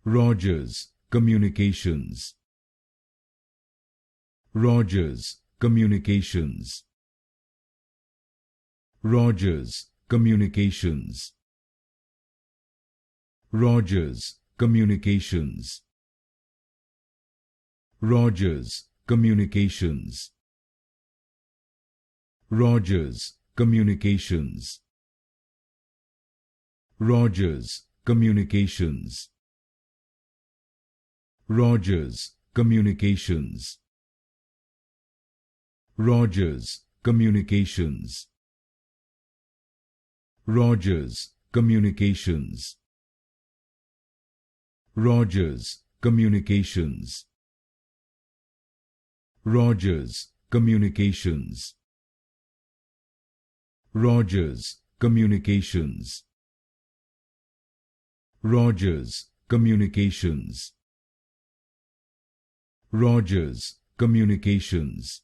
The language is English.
Rogers Communications. Rogers Communications. Rogers Communications. Rogers Communications. Rogers Communications. Rogers Communications. Rogers Communications. Rogers Communications. Rogers Communications. Rogers Communications. Rogers Communications. Rogers Communications. Rogers Communications. Rogers Communications. Rogers Communications.